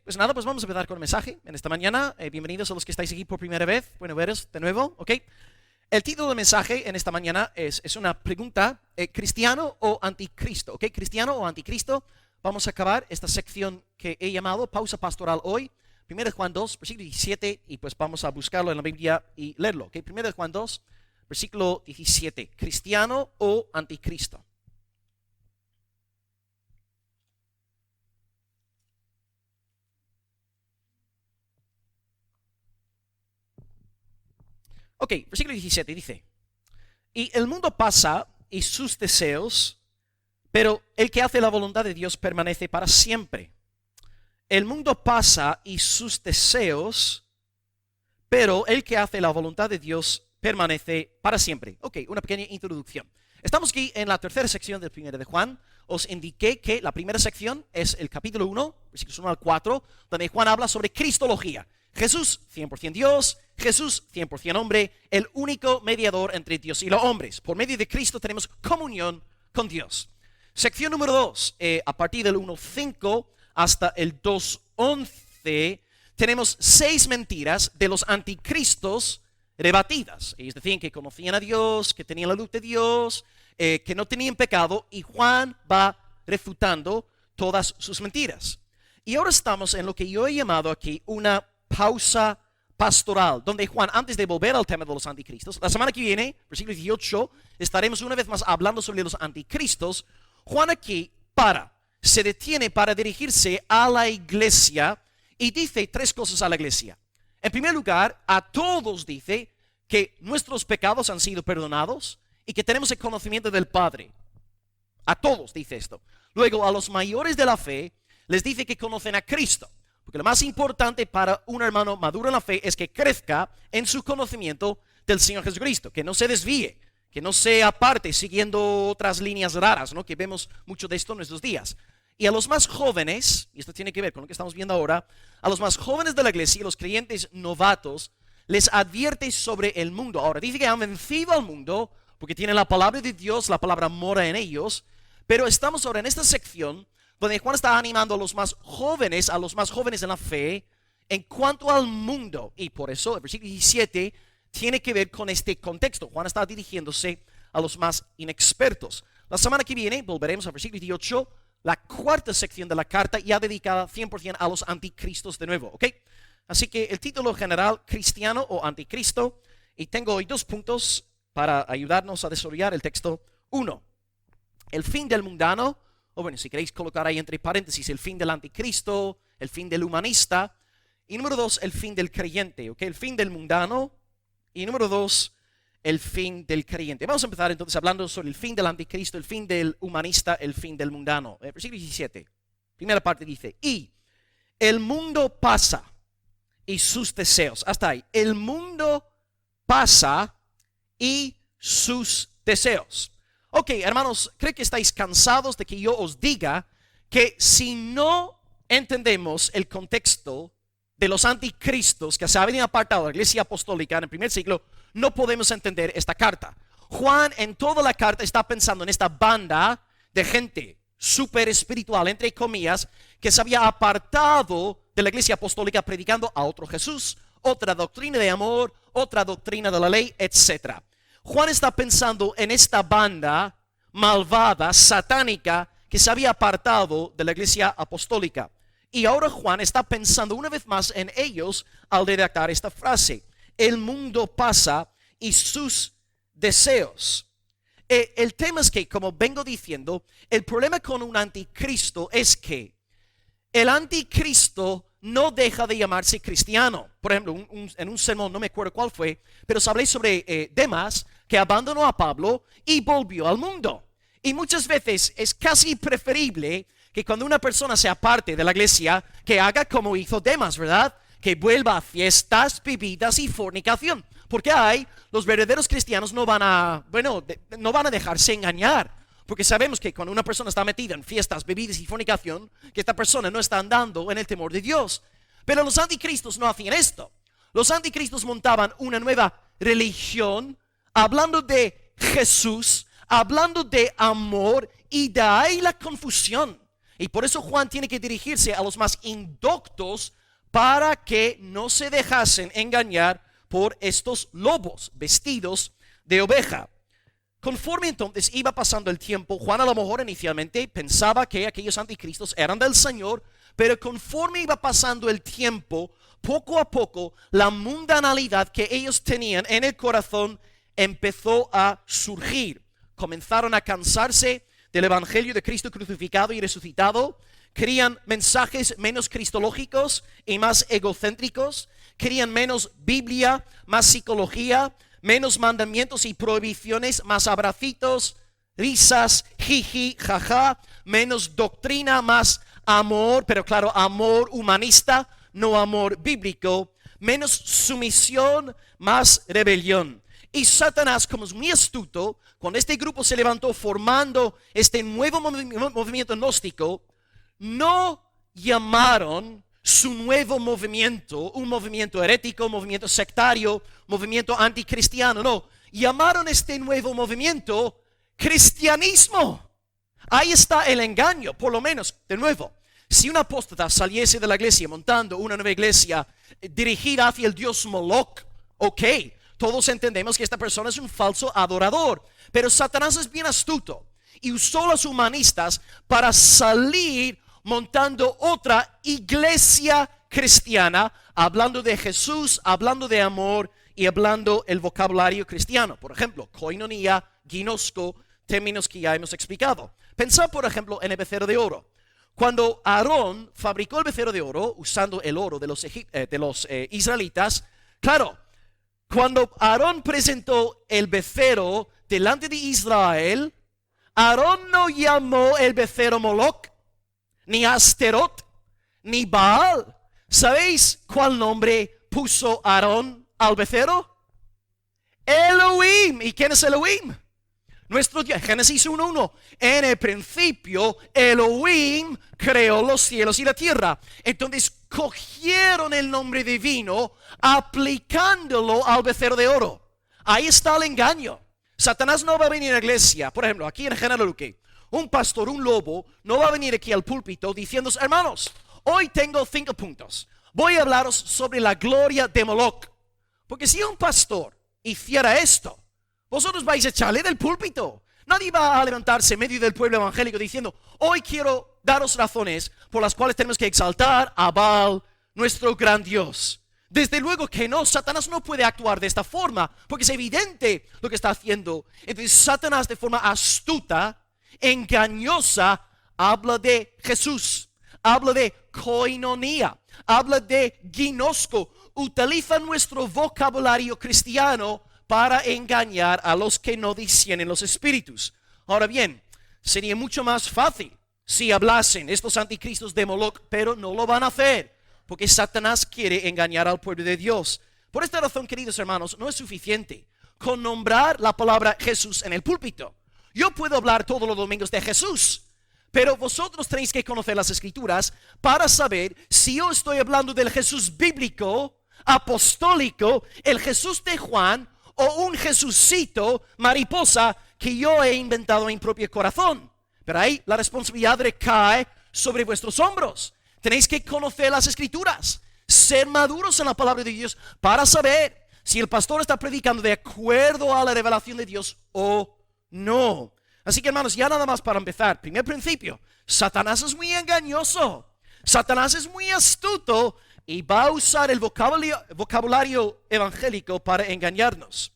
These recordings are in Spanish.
Pues nada, pues vamos a empezar con el mensaje en esta mañana. Bienvenidos a los que estáis aquí por primera vez. Bueno, veros de nuevo, ¿ok? El título del mensaje en esta mañana es una pregunta, ¿cristiano o anticristo? ¿Ok? ¿Cristiano o anticristo? Vamos a acabar esta sección que he llamado pausa pastoral hoy. 1 Juan 2, versículo 17, y pues vamos a buscarlo en la Biblia y leerlo, ¿ok? 1 Juan 2, versículo 17, ¿cristiano o anticristo? Ok, versículo 17 dice: y el mundo pasa y sus deseos, pero el que hace la voluntad de Dios permanece para siempre. El mundo pasa y sus deseos, pero el que hace la voluntad de Dios permanece para siempre. Ok, una pequeña introducción. Estamos aquí en la tercera sección del 1 de Juan. Os indiqué que la primera sección es el capítulo 1, versículos 1 al 4, donde Juan habla sobre cristología. Jesús, 100% Dios, Jesús, 100% hombre, el único mediador entre Dios y los hombres. Por medio de Cristo tenemos comunión con Dios. Sección número 2, a partir del 1.5 hasta el 2.11, tenemos 6 mentiras de los anticristos rebatidas. Ellos decían que conocían a Dios, que tenían la luz de Dios, que no tenían pecado, y Juan va refutando todas sus mentiras. Y ahora estamos en lo que yo he llamado aquí una pausa pastoral, donde Juan, antes de volver al tema de los anticristos, la semana que viene, versículo 18, estaremos una vez más hablando sobre los anticristos. Juan aquí se detiene para dirigirse a la iglesia y dice 3 cosas a la iglesia. En primer lugar, a todos dice que nuestros pecados han sido perdonados y que tenemos el conocimiento del Padre. A todos dice esto. Luego, a los mayores de la fe, les dice que conocen a Cristo. Porque lo más importante para un hermano maduro en la fe es que crezca en su conocimiento del Señor Jesucristo, que no se desvíe, que no se aparte siguiendo otras líneas raras, ¿no? Que vemos mucho de esto en nuestros días. Y a los más jóvenes, y esto tiene que ver con lo que estamos viendo ahora, a los más jóvenes de la iglesia, los creyentes novatos, les advierte sobre el mundo. Ahora, dice que han vencido al mundo porque tienen la palabra de Dios, la palabra mora en ellos, pero estamos ahora en esta sección donde Juan está animando a los más jóvenes en la fe, en cuanto al mundo. Y por eso el versículo 17 tiene que ver con este contexto. Juan está dirigiéndose a los más inexpertos. La semana que viene volveremos al versículo 18, la cuarta sección de la carta, ya dedicada 100% a los anticristos de nuevo, ¿ok? Así que el título general, cristiano o anticristo, y tengo hoy 2 puntos para ayudarnos a desarrollar el texto. 1, el fin del mundano, o bueno, si queréis colocar ahí entre paréntesis, el fin del anticristo, el fin del humanista. Y número 2, el fin del creyente, ¿ok? El fin del mundano. Y número 2, el fin del creyente. Vamos a empezar entonces hablando sobre el fin del anticristo, el fin del humanista, el fin del mundano. Versículo 17, primera parte dice: y el mundo pasa y sus deseos. Hasta ahí. El mundo pasa y sus deseos. Ok, hermanos, creo que estáis cansados de que yo os diga que si no entendemos el contexto de los anticristos que se habían apartado de la iglesia apostólica en el primer siglo, no podemos entender esta carta. Juan en toda la carta está pensando en esta banda de gente súper espiritual, entre comillas, que se había apartado de la iglesia apostólica predicando a otro Jesús, otra doctrina de amor, otra doctrina de la ley, etc. Juan está pensando en esta banda malvada, satánica, que se había apartado de la iglesia apostólica. Y ahora Juan está pensando una vez más en ellos al redactar esta frase: el mundo pasa y sus deseos. El tema es que, como vengo diciendo, el problema con un anticristo es que el anticristo no deja de llamarse cristiano. Por ejemplo, en un sermón, no me acuerdo cuál fue, pero os hablé sobre Demas, que abandonó a Pablo y volvió al mundo. Y muchas veces es casi preferible que cuando una persona se aparte de la iglesia, que haga como hizo Demas, ¿verdad? Que vuelva a fiestas, bebidas y fornicación. Porque los verdaderos cristianos no van a dejarse engañar. Porque sabemos que cuando una persona está metida en fiestas, bebidas y fornicación, que esta persona no está andando en el temor de Dios. Pero los anticristos no hacían esto. Los anticristos montaban una nueva religión, hablando de Jesús, hablando de amor, y de ahí la confusión. Y por eso Juan tiene que dirigirse a los más indoctos para que no se dejasen engañar por estos lobos vestidos de oveja. Conforme entonces iba pasando el tiempo, Juan a lo mejor inicialmente pensaba que aquellos anticristos eran del Señor, pero conforme iba pasando el tiempo, poco a poco la mundanalidad que ellos tenían en el corazón empezó a surgir. Comenzaron a cansarse del evangelio de Cristo crucificado y resucitado. Querían mensajes menos cristológicos y más egocéntricos. Querían menos Biblia, más psicología, menos mandamientos y prohibiciones, más abracitos, risas, jiji, jaja, menos doctrina, más amor, pero claro, amor humanista, no amor bíblico, menos sumisión, más rebelión. Y Satanás, como es muy astuto, cuando este grupo se levantó formando este nuevo movimiento gnóstico, no llamaron su nuevo movimiento un movimiento herético, movimiento sectario, movimiento anticristiano, no. Llamaron este nuevo movimiento cristianismo. Ahí está el engaño, por lo menos, de nuevo. Si un apóstata saliese de la iglesia montando una nueva iglesia dirigida hacia el dios Moloch, ok, todos entendemos que esta persona es un falso adorador. Pero Satanás es bien astuto y usó a los humanistas para salir montando otra iglesia cristiana, hablando de Jesús, hablando de amor y hablando el vocabulario cristiano. Por ejemplo, koinonia, ginosco, términos que ya hemos explicado. Pensad, por ejemplo, en el becerro de oro. Cuando Aarón fabricó el becerro de oro usando el oro de los israelitas, claro, cuando Aarón presentó el becerro delante de Israel, Aarón no llamó el becerro Moloch, ni Asterot, ni Baal. ¿Sabéis cuál nombre puso Aarón al becerro? Elohim. ¿Y quién es Elohim? Nuestro Dios. Génesis 1:1. En el principio Elohim creó los cielos y la tierra. Entonces cogieron el nombre divino aplicándolo al becerro de oro. Ahí está el engaño. Satanás no va a venir a la iglesia. Por ejemplo, aquí en General Luque, un pastor, un lobo, no va a venir aquí al púlpito diciendo: hermanos, hoy tengo 5 puntos. Voy a hablaros sobre la gloria de Moloch. Porque si un pastor hiciera esto, vosotros vais a echarle del púlpito. Nadie va a levantarse en medio del pueblo evangélico diciendo: hoy quiero daros razones por las cuales tenemos que exaltar a Baal, nuestro gran Dios. Desde luego que no. Satanás no puede actuar de esta forma, porque es evidente lo que está haciendo. Entonces Satanás, de forma astuta, engañosa, habla de Jesús, habla de koinonia, habla de ginosco. Utiliza nuestro vocabulario cristiano para engañar a los que no disciernen los espíritus. Ahora bien, sería mucho más fácil si hablasen estos anticristos de Moloch, pero no lo van a hacer, porque Satanás quiere engañar al pueblo de Dios. Por esta razón, queridos hermanos, no es suficiente con nombrar la palabra Jesús en el púlpito. Yo puedo hablar todos los domingos de Jesús, pero vosotros tenéis que conocer las Escrituras para saber si yo estoy hablando del Jesús bíblico, apostólico, el Jesús de Juan, o un Jesucito mariposa que yo he inventado en mi propio corazón. Pero ahí la responsabilidad recae sobre vuestros hombros. Tenéis que conocer las Escrituras, ser maduros en la palabra de Dios para saber si el pastor está predicando de acuerdo a la revelación de Dios o no. Así que, hermanos, ya nada más para empezar. Primer principio: Satanás es muy engañoso. Satanás es muy astuto y va a usar el vocabulario evangélico para engañarnos.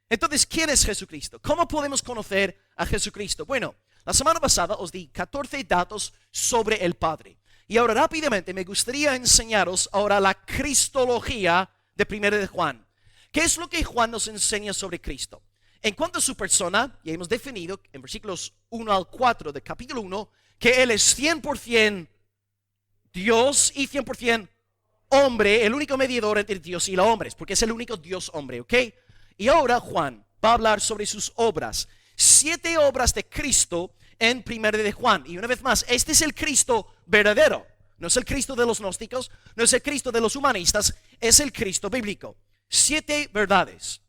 Entonces, ¿quién es Jesucristo? ¿Cómo podemos conocer a Jesucristo? Bueno, la semana pasada os di 14 datos sobre el Padre. Y ahora rápidamente me gustaría enseñaros ahora la cristología de 1 de Juan. ¿Qué es lo que Juan nos enseña sobre Cristo? En cuanto a su persona, ya hemos definido en versículos 1 al 4 del capítulo 1 que Él es 100% Dios y 100% hombre, el único mediador entre Dios y los hombres, porque es el único Dios hombre, ¿ok? Y ahora Juan va a hablar sobre sus obras. 7 obras de Cristo en 1 de Juan. Y una vez más, este es el Cristo verdadero. No es el Cristo de los gnósticos, no es el Cristo de los humanistas, es el Cristo bíblico. 7 verdades.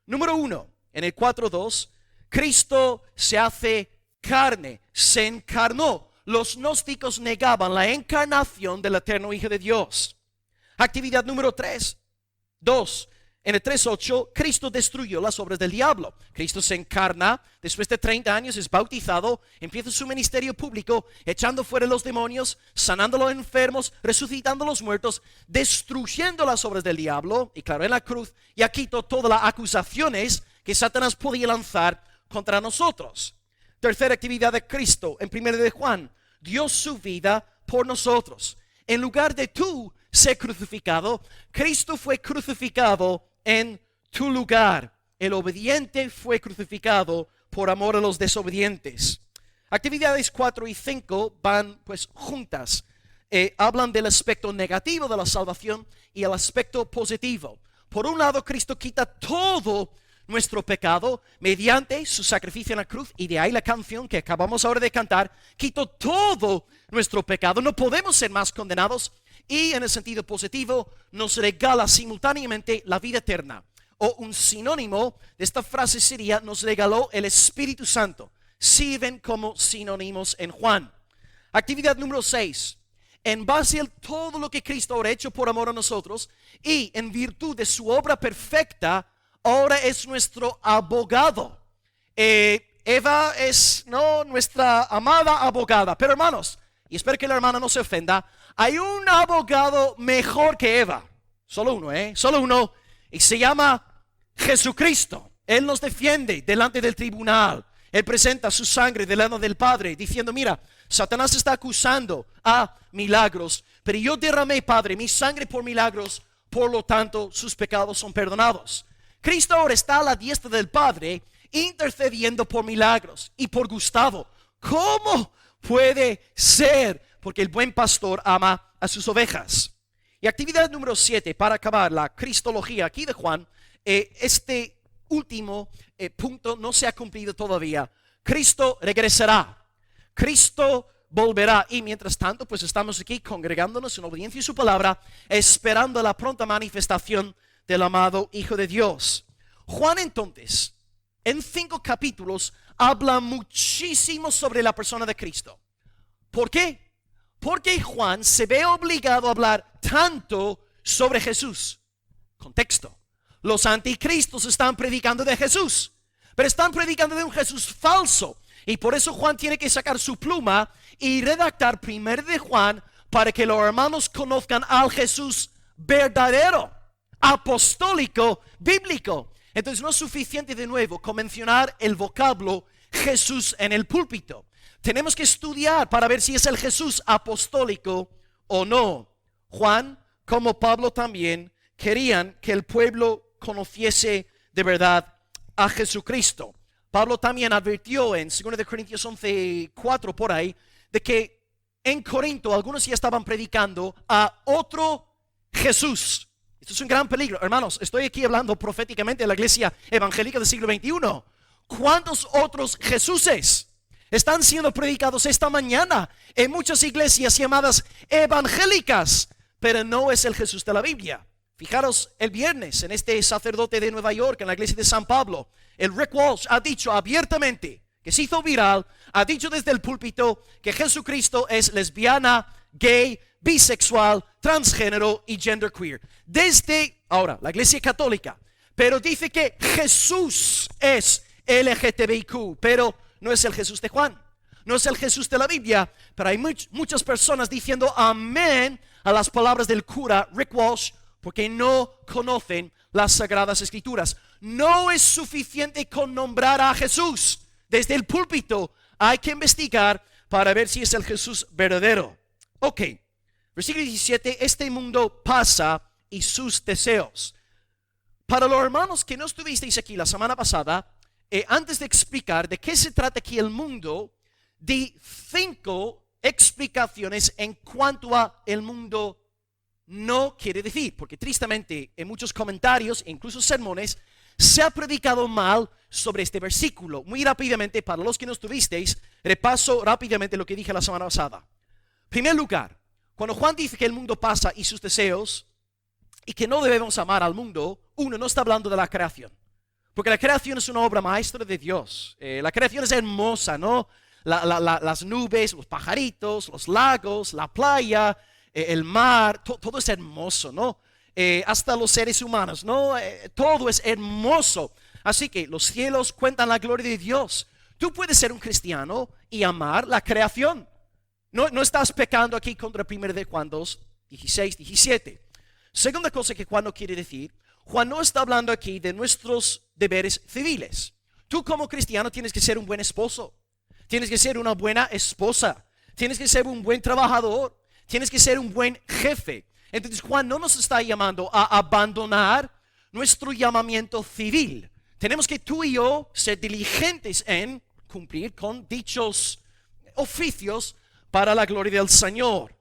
Número 1, en el 4:2, Cristo se hace carne, se encarnó. los gnósticos negaban la encarnación del eterno Hijo de Dios. Actividad número 2. En el 3:8, Cristo destruyó las obras del diablo. Cristo se encarna, después de 30 años es bautizado, empieza su ministerio público, echando fuera los demonios, sanando a los enfermos, resucitando a los muertos, destruyendo las obras del diablo, y claro, en la cruz ya quitó todas las acusaciones que Satanás podía lanzar contra nosotros. Tercera actividad de Cristo, en 1 de Juan, dio su vida por nosotros. En lugar de tú ser crucificado, Cristo fue crucificado en tu lugar. El obediente fue crucificado por amor a los desobedientes. Actividades 4 y 5 van pues juntas. Hablan del aspecto negativo de la salvación y el aspecto positivo. Por un lado, Cristo quita todo nuestro pecado mediante su sacrificio en la cruz, y de ahí la canción que acabamos ahora de cantar, quitó todo nuestro pecado, no podemos ser más condenados, y en el sentido positivo nos regala simultáneamente la vida eterna. O un sinónimo de esta frase sería, nos regaló el Espíritu Santo. Sirven como sinónimos en Juan. Actividad número 6. En base a todo lo que Cristo ahora ha hecho por amor a nosotros y en virtud de su obra perfecta, ahora es nuestro abogado. Eva es nuestra amada abogada. Pero hermanos, y espero que la hermana no se ofenda, hay un abogado mejor que Eva. Solo uno, Solo uno. Y se llama Jesucristo. Él nos defiende delante del tribunal. Él presenta su sangre delante del Padre, diciendo, mira, Satanás está acusando a milagros, pero yo derramé, Padre, mi sangre por milagros, por lo tanto, sus pecados son perdonados. Cristo ahora está a la diestra del Padre, intercediendo por milagros y por Gustavo. ¿Cómo puede ser? Porque el buen pastor ama a sus ovejas. Y actividad número 7, para acabar la cristología aquí de Juan, este último punto no se ha cumplido todavía. Cristo regresará, Cristo volverá, y mientras tanto pues estamos aquí congregándonos en obediencia a su palabra, esperando la pronta manifestación del amado Hijo de Dios. Juan entonces, en 5 capítulos, habla muchísimo sobre la persona de Cristo. ¿Por qué? Porque Juan se ve obligado a hablar tanto sobre Jesús. Contexto. Los anticristos están predicando de Jesús, pero están predicando de un Jesús falso. Y por eso Juan tiene que sacar su pluma y redactar 1 de Juan para que los hermanos conozcan al Jesús verdadero, apostólico, bíblico. Entonces no es suficiente de nuevo con mencionar el vocablo Jesús en el púlpito. Tenemos que estudiar para ver si es el Jesús apostólico o no. Juan, como Pablo también, querían que el pueblo conociese de verdad a Jesucristo. Pablo también advirtió en 2 Corintios 11:4 por ahí, de que en Corinto algunos ya estaban predicando a otro Jesús. Esto es un gran peligro. Hermanos, estoy aquí hablando proféticamente de la iglesia evangélica del siglo XXI. ¿Cuántos otros Jesuses están siendo predicados esta mañana en muchas iglesias llamadas evangélicas? Pero no es el Jesús de la Biblia. Fijaros, el viernes en este sacerdote de Nueva York, en la iglesia de San Pablo, el Rick Walsh ha dicho abiertamente, que se hizo viral, ha dicho desde el púlpito que Jesucristo es lesbiana, gay, bisexual, transgénero y genderqueer. Desde ahora, la iglesia católica. Pero dice que Jesús es LGTBIQ, pero no es el Jesús de Juan. No es el Jesús de la Biblia, pero hay muchas personas diciendo amén a las palabras del cura Rick Walsh, porque no conocen las Sagradas Escrituras. No es suficiente con nombrar a Jesús desde el púlpito. Hay que investigar para ver si es el Jesús verdadero. Ok, versículo 17, este mundo pasa y sus deseos. Para los hermanos que no estuvisteis aquí la semana pasada, antes de explicar de qué se trata aquí el mundo, di 5 explicaciones en cuanto a el mundo no quiere decir, porque tristemente en muchos comentarios, incluso sermones, se ha predicado mal sobre este versículo. Muy rápidamente, para los que no estuvisteis, repaso rápidamente lo que dije la semana pasada. En primer lugar, cuando Juan dice que el mundo pasa y sus deseos, y que no debemos amar al mundo, uno no está hablando de la creación, porque la creación es una obra maestra de Dios. La creación es hermosa, ¿no? las nubes, los pajaritos, los lagos, la playa, el mar, todo es hermoso, ¿no? Hasta los seres humanos, ¿no? Todo es hermoso. Así que los cielos cuentan la gloria de Dios. Tú puedes ser un cristiano y amar la creación. No estás pecando aquí contra 1 de Juan 2, 16, 17. Segunda cosa que Juan no quiere decir, Juan no está hablando aquí de nuestros deberes civiles. Tú como cristiano tienes que ser un buen esposo, tienes que ser una buena esposa, tienes que ser un buen trabajador, tienes que ser un buen jefe. Entonces Juan no nos está llamando a abandonar nuestro llamamiento civil. Tenemos que tú y yo ser diligentes en cumplir con dichos oficios para la gloria del Señor.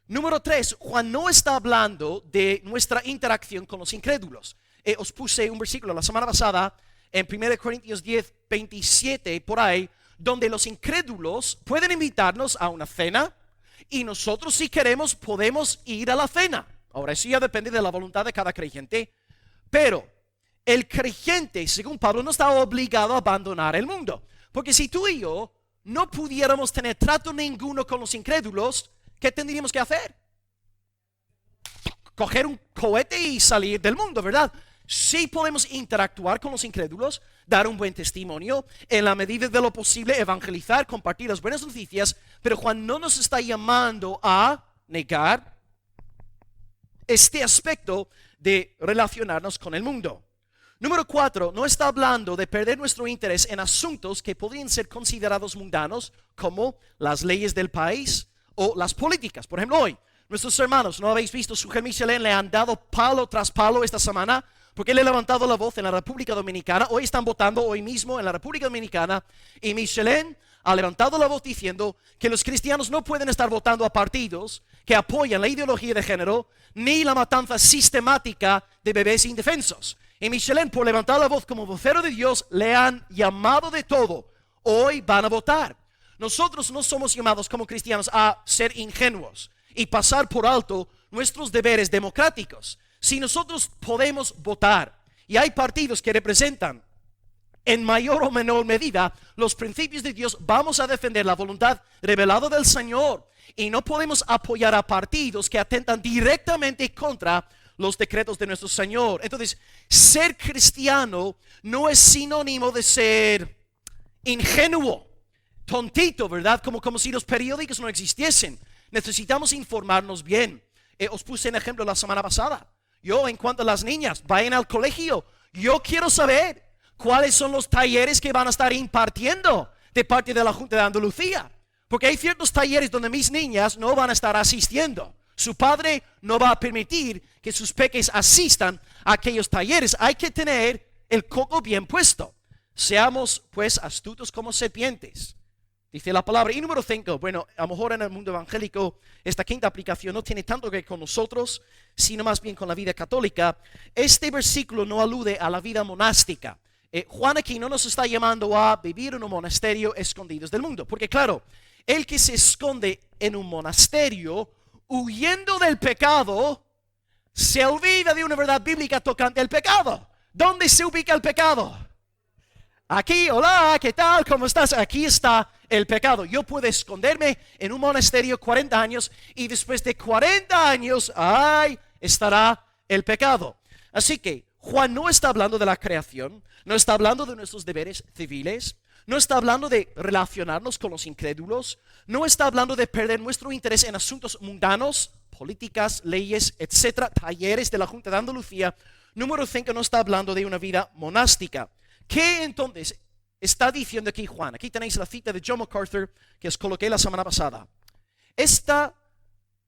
Número 3, Juan no está hablando de nuestra interacción con los incrédulos. Os puse un versículo la semana pasada en 1 Corintios 10, 27, por ahí, donde los incrédulos pueden invitarnos a una cena y nosotros, si queremos, podemos ir a la cena. Ahora, eso ya depende de la voluntad de cada creyente, pero el creyente, según Pablo, no está obligado a abandonar el mundo. Porque si tú y yo no pudiéramos tener trato ninguno con los incrédulos, ¿qué tendríamos que hacer? Coger un cohete y salir del mundo, ¿verdad? Sí podemos interactuar con los incrédulos, dar un buen testimonio, en la medida de lo posible evangelizar, compartir las buenas noticias, pero Juan no nos está llamando a negar este aspecto de relacionarnos con el mundo. Número 4, no está hablando de perder nuestro interés en asuntos que podrían ser considerados mundanos, como las leyes del país o las políticas. Por ejemplo, hoy, nuestros hermanos, ¿no habéis visto? Su Michelén le han dado palo tras palo esta semana porque le ha levantado la voz en la República Dominicana. Hoy están votando, hoy mismo en la República Dominicana, y Michelén ha levantado la voz diciendo que los cristianos no pueden estar votando a partidos que apoyan la ideología de género ni la matanza sistemática de bebés indefensos. Y Michelén, por levantar la voz como vocero de Dios, le han llamado de todo. Hoy van a votar. Nosotros no somos llamados como cristianos a ser ingenuos y pasar por alto nuestros deberes democráticos. Si nosotros podemos votar y hay partidos que representan en mayor o menor medida los principios de Dios, vamos a defender la voluntad revelada del Señor, y no podemos apoyar a partidos que atentan directamente contra los decretos de nuestro Señor. Entonces, ser cristiano no es sinónimo de ser ingenuo, tontito, ¿verdad? Como si los periódicos no existiesen. Necesitamos informarnos bien. Os puse un ejemplo la semana pasada. Yo, en cuanto a las niñas, vayan al colegio. Yo quiero saber cuáles son los talleres que van a estar impartiendo de parte de la Junta de Andalucía. Porque hay ciertos talleres donde mis niñas no van a estar asistiendo. Su padre no va a permitir que sus peques asistan a aquellos talleres. Hay que tener el coco bien puesto. Seamos pues astutos como serpientes, dice la palabra. Y número 5, bueno, a lo mejor en el mundo evangélico esta quinta aplicación no tiene tanto que ver con nosotros, sino más bien con la vida católica. Este versículo no alude a la vida monástica. Juan aquí no nos está llamando a vivir en un monasterio escondidos del mundo, porque claro, el que se esconde en un monasterio huyendo del pecado se olvida de una verdad bíblica tocante al pecado. ¿Dónde se ubica el pecado? Aquí, hola, ¿qué tal? ¿Cómo estás? Aquí está el pecado. Yo puedo esconderme en un monasterio 40 años y después de 40 años, ahí estará el pecado. Así que Juan no está hablando de la creación, no está hablando de nuestros deberes civiles, no está hablando de relacionarnos con los incrédulos, no está hablando de perder nuestro interés en asuntos mundanos, políticas, leyes, etcétera, talleres de la Junta de Andalucía. Número 5, no está hablando de una vida monástica. ¿Qué entonces está diciendo aquí Juan? Aquí tenéis la cita de John MacArthur que os coloqué la semana pasada. Esta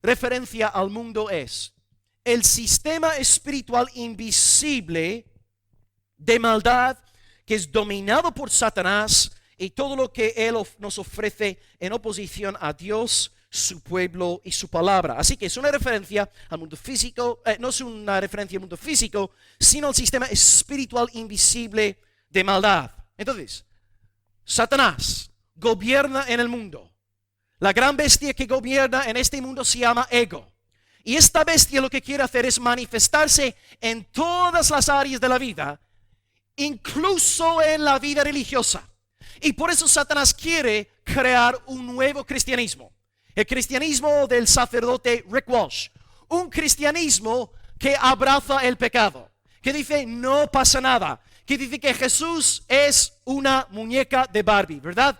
referencia al mundo es el sistema espiritual invisible de maldad que es dominado por Satanás y todo lo que él nos ofrece en oposición a Dios, su pueblo y su palabra. Así que es una referencia al mundo físico, no es una referencia al mundo físico, sino al sistema espiritual invisible de maldad. Entonces, Satanás gobierna en el mundo. La gran bestia que gobierna en este mundo se llama ego. Y esta bestia lo que quiere hacer es manifestarse en todas las áreas de la vida, incluso en la vida religiosa. Y por eso Satanás quiere crear un nuevo cristianismo. El cristianismo del sacerdote Rick Walsh. Un cristianismo que abraza el pecado. Que dice no pasa nada. Que dice que Jesús es una muñeca de Barbie, ¿verdad?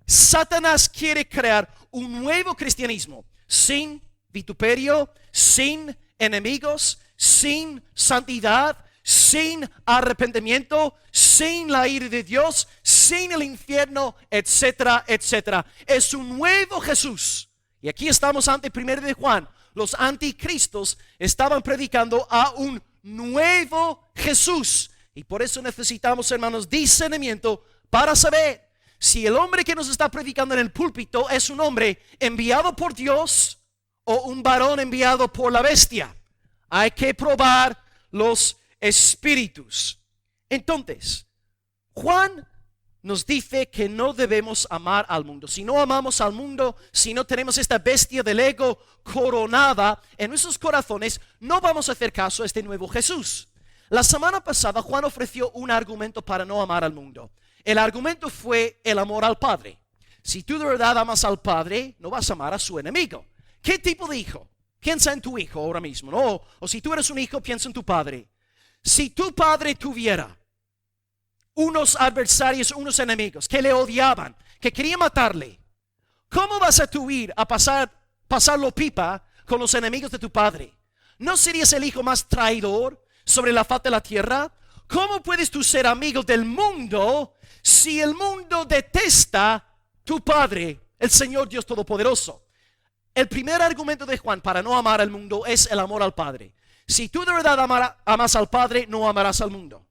Satanás quiere crear un nuevo cristianismo sin vituperio, sin enemigos, sin santidad, sin arrepentimiento, sin la ira de Dios, sin el infierno, etcétera, etcétera. Es un nuevo Jesús. Y aquí estamos ante 1 de Juan. Los anticristos estaban predicando a un nuevo Jesús. Y por eso necesitamos, hermanos, discernimiento para saber si el hombre que nos está predicando en el púlpito es un hombre enviado por Dios o un varón enviado por la bestia. Hay que probar los espíritus. Entonces, Juan nos dice que no debemos amar al mundo. Si no amamos al mundo, si no tenemos esta bestia del ego coronada en nuestros corazones, no vamos a hacer caso a este nuevo Jesús. La semana pasada Juan ofreció un argumento para no amar al mundo. El argumento fue el amor al Padre. Si tú de verdad amas al Padre, no vas a amar a su enemigo. ¿Qué tipo de hijo? Piensa en tu hijo ahora mismo, ¿no? O si tú eres un hijo, piensa en tu padre. Si tu padre tuviera unos adversarios, unos enemigos que le odiaban, que querían matarle, ¿cómo vas a tú ir a pasarlo pipa con los enemigos de tu padre? ¿No serías el hijo más traidor sobre la faz de la tierra? ¿Cómo puedes tú ser amigo del mundo si el mundo detesta tu Padre, el Señor Dios Todopoderoso? El primer argumento de Juan para no amar al mundo es el amor al Padre. Si tú de verdad amas al Padre, no amarás al mundo.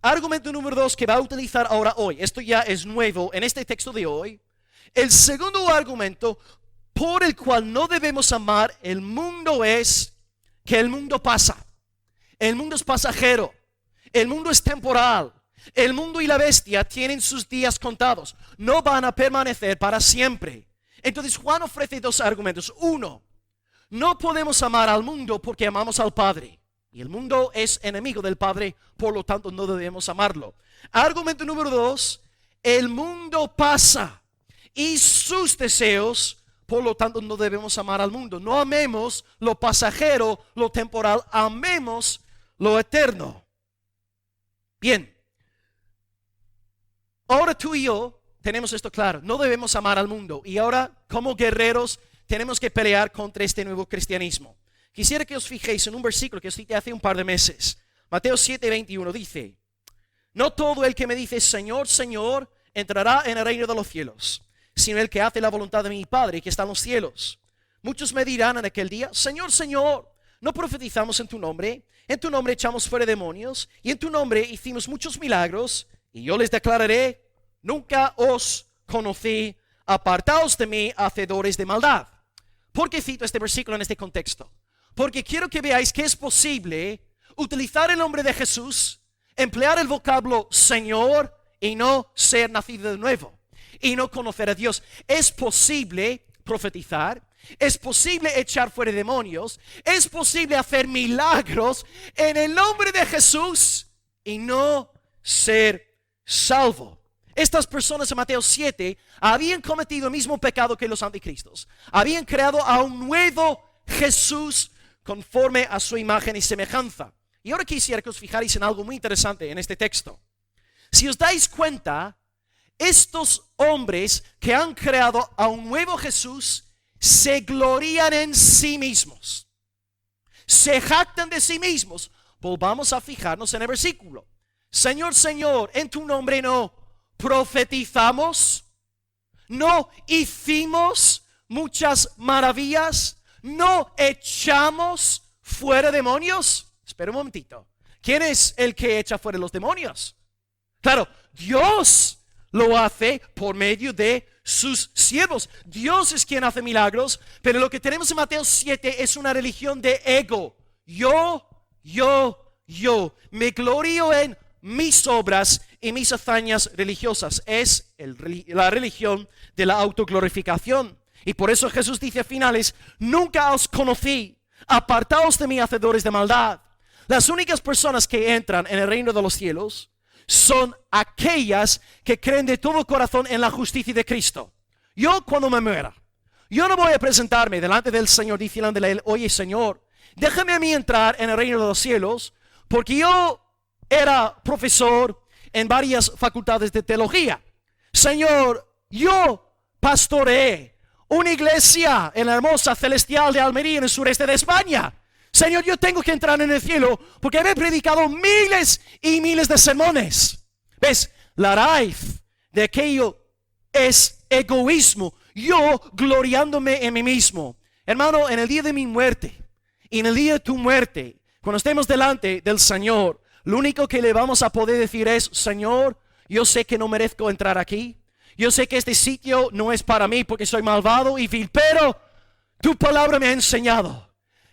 Argumento número 2 que va a utilizar ahora hoy. Esto ya es nuevo en este texto de hoy. El segundo argumento por el cual no debemos amar el mundo es que el mundo pasa. El mundo es pasajero. El mundo es temporal. El mundo y la bestia tienen sus días contados. No van a permanecer para siempre. Entonces Juan ofrece dos argumentos. Uno, no podemos amar al mundo porque amamos al Padre. Y el mundo es enemigo del Padre, por lo tanto no debemos amarlo. Argumento número 2, el mundo pasa y sus deseos, por lo tanto no debemos amar al mundo. No amemos lo pasajero, lo temporal, amemos lo eterno. Bien, ahora tú y yo tenemos esto claro, no debemos amar al mundo. Y ahora, como guerreros, tenemos que pelear contra este nuevo cristianismo. Quisiera que os fijéis en un versículo que os cité hace un par de meses. Mateo 7:21 dice: no todo el que me dice Señor, Señor, entrará en el reino de los cielos, sino el que hace la voluntad de mi Padre que está en los cielos. Muchos me dirán en aquel día: Señor, Señor, ¿no profetizamos en tu nombre echamos fuera demonios, y en tu nombre hicimos muchos milagros? Y yo les declararé: nunca os conocí, apartaos de mí, hacedores de maldad. ¿Por qué cito este versículo en este contexto? Porque quiero que veáis que es posible utilizar el nombre de Jesús, emplear el vocablo Señor y no ser nacido de nuevo, y no conocer a Dios. Es posible profetizar, es posible echar fuera demonios, es posible hacer milagros en el nombre de Jesús y no ser salvo. Estas personas en Mateo 7 habían cometido el mismo pecado que los anticristos. Habían creado a un nuevo Jesús conforme a su imagen y semejanza. Y ahora quisiera que os fijarais en algo muy interesante en este texto. Si os dais cuenta, estos hombres que han creado a un nuevo Jesús se glorían en sí mismos. Se jactan de sí mismos. Volvamos a fijarnos en el versículo. Señor, Señor, en tu nombre no profetizamos, no hicimos muchas maravillas, no echamos fuera demonios. Espera un momentito. ¿Quién es el que echa fuera los demonios? Claro, Dios lo hace por medio de sus siervos. Dios es quien hace milagros, pero lo que tenemos en Mateo 7 es una religión de ego. Yo. Me glorío en mis obras y mis hazañas religiosas. Es la religión de la autoglorificación. Y por eso Jesús dice a finales: nunca os conocí, apartaos de mí, hacedores de maldad. Las únicas personas que entran en el reino de los cielos son aquellas que creen de todo corazón en la justicia de Cristo. Yo cuando me muera, yo no voy a presentarme delante del Señor diciéndole, oye Señor, déjame a mí entrar en el reino de los cielos, porque yo era profesor en varias facultades de teología. Señor, yo pastoreé una iglesia en la hermosa celestial de Almería, en el sureste de España. Señor, yo tengo que entrar en el cielo porque he predicado miles y miles de sermones. ¿Ves? La raíz de aquello es egoísmo. Yo gloriándome en mí mismo. Hermano, en el día de mi muerte y en el día de tu muerte, cuando estemos delante del Señor, lo único que le vamos a poder decir es, Señor, yo sé que no merezco entrar aquí. Yo sé que este sitio no es para mí porque soy malvado y vil, pero tu palabra me ha enseñado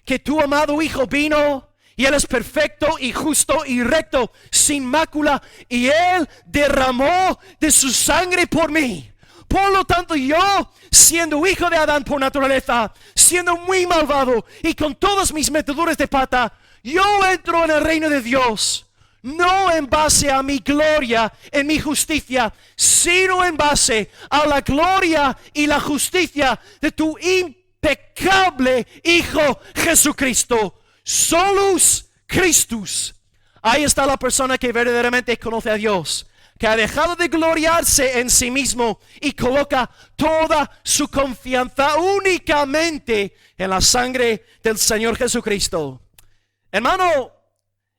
que tu amado Hijo vino y Él es perfecto y justo y recto, sin mácula, y Él derramó de su sangre por mí. Por lo tanto, yo, siendo hijo de Adán por naturaleza, siendo muy malvado y con todas mis meteduras de pata, yo entro en el reino de Dios. No en base a mi gloria, en mi justicia, sino en base a la gloria y la justicia de tu impecable Hijo Jesucristo. Solus Christus. Ahí está la persona que verdaderamente conoce a Dios, que ha dejado de gloriarse en sí mismo y coloca toda su confianza únicamente en la sangre del Señor Jesucristo. Hermano,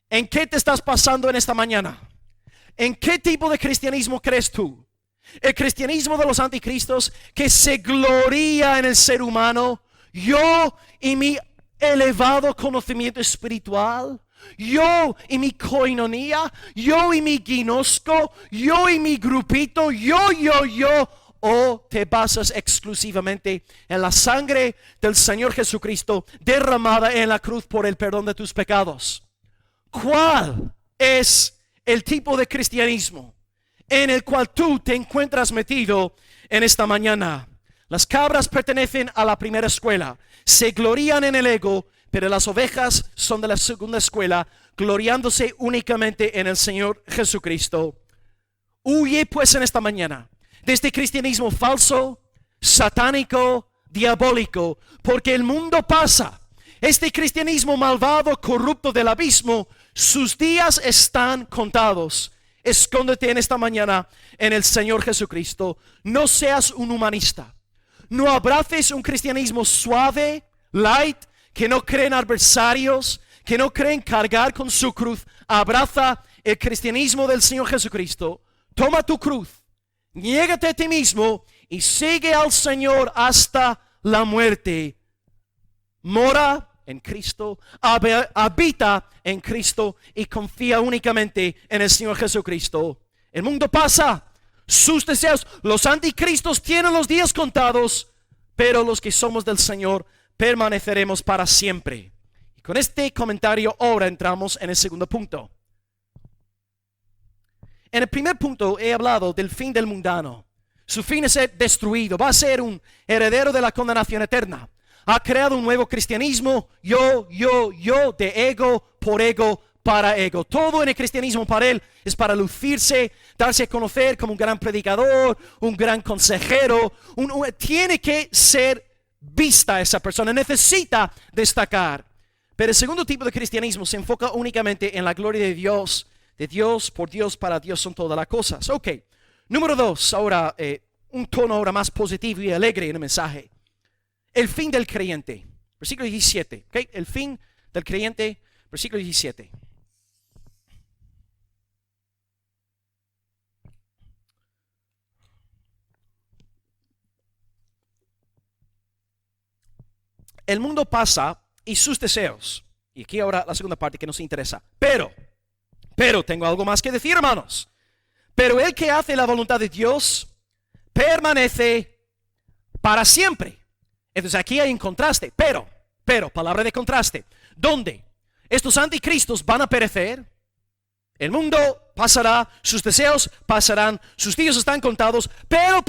¿en qué te estás pasando en esta mañana? ¿En qué tipo de cristianismo crees tú? ¿El cristianismo de los anticristos que se gloria en el ser humano? Yo y mi elevado conocimiento espiritual, yo y mi koinonía, yo y mi ginosco, yo y mi grupito, yo, o te basas exclusivamente en la sangre del Señor Jesucristo derramada en la cruz por el perdón de tus pecados. ¿Cuál es el tipo de cristianismo en el cual tú te encuentras metido en esta mañana? Las cabras pertenecen a la primera escuela, se glorían en el ego, pero las ovejas son de la segunda escuela, gloriándose únicamente en el Señor Jesucristo. Huye pues en esta mañana de este cristianismo falso, satánico, diabólico, porque el mundo pasa. Este cristianismo malvado, corrupto del abismo, sus días están contados. Escóndete en esta mañana en el Señor Jesucristo. No seas un humanista. No abraces un cristianismo suave, light, que no cree en adversarios, que no cree en cargar con su cruz. Abraza el cristianismo del Señor Jesucristo. Toma tu cruz, niégate a ti mismo y sigue al Señor hasta la muerte. Mora en Cristo, habita en Cristo y confía únicamente en el Señor Jesucristo. El mundo pasa, sus deseos, los anticristos tienen los días contados, pero los que somos del Señor permaneceremos para siempre. Y con este comentario ahora entramos en el segundo punto. En el primer punto he hablado del fin del mundano. Su fin es ser destruido, va a ser un heredero de la condenación eterna. Ha creado un nuevo cristianismo, yo, de ego, por ego, para ego. Todo en el cristianismo para él es para lucirse, darse a conocer como un gran predicador, un gran consejero. Tiene que ser vista esa persona, necesita destacar. Pero el segundo tipo de cristianismo se enfoca únicamente en la gloria de Dios, por Dios, para Dios son todas las cosas. Ok, número 2, ahora un tono ahora más positivo y alegre en el mensaje. El fin del creyente, versículo 17, ¿okay? El fin del creyente, versículo 17. El mundo pasa y sus deseos. Y aquí ahora la segunda parte que nos interesa. Pero, tengo algo más que decir, hermanos. Pero el que hace la voluntad de Dios permanece para siempre. Entonces aquí hay un contraste, pero, palabra de contraste. ¿Dónde? Estos anticristos van a perecer, el mundo pasará, sus deseos pasarán, sus días están contados, pero,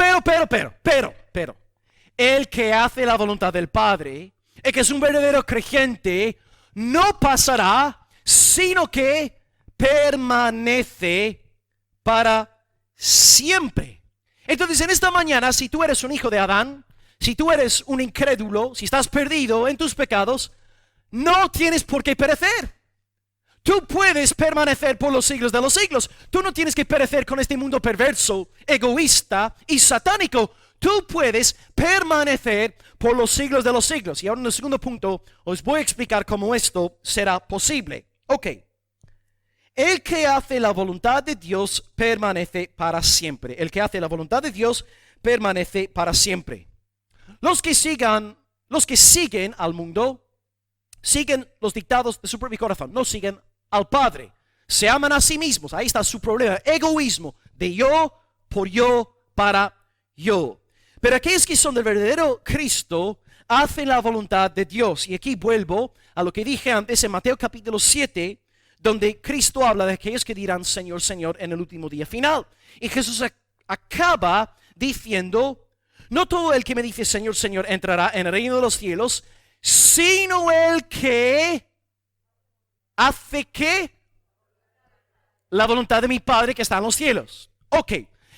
el que hace la voluntad del Padre, el que es un verdadero creyente, no pasará, sino que permanece para siempre. Entonces, en esta mañana, si tú eres un hijo de Adán, si tú eres un incrédulo, si estás perdido en tus pecados, no tienes por qué perecer. Tú puedes permanecer por los siglos de los siglos. Tú no tienes que perecer con este mundo perverso, egoísta y satánico. Tú puedes permanecer por los siglos de los siglos. Y ahora en el segundo punto os voy a explicar cómo esto será posible. Ok. El que hace la voluntad de Dios permanece para siempre. El que hace la voluntad de Dios permanece para siempre. Los que siguen al mundo, siguen los dictados de su propio corazón, no siguen al Padre. Se aman a sí mismos. Ahí está su problema. Egoísmo. De yo, por yo, para yo. Pero aquellos que son del verdadero Cristo hacen la voluntad de Dios. Y aquí vuelvo a lo que dije antes en Mateo capítulo 7, donde Cristo habla de aquellos que dirán Señor, Señor en el último día final. Y Jesús acaba diciendo, no todo el que me dice Señor, Señor entrará en el reino de los cielos, sino el que hace que la voluntad de mi Padre que está en los cielos. Ok,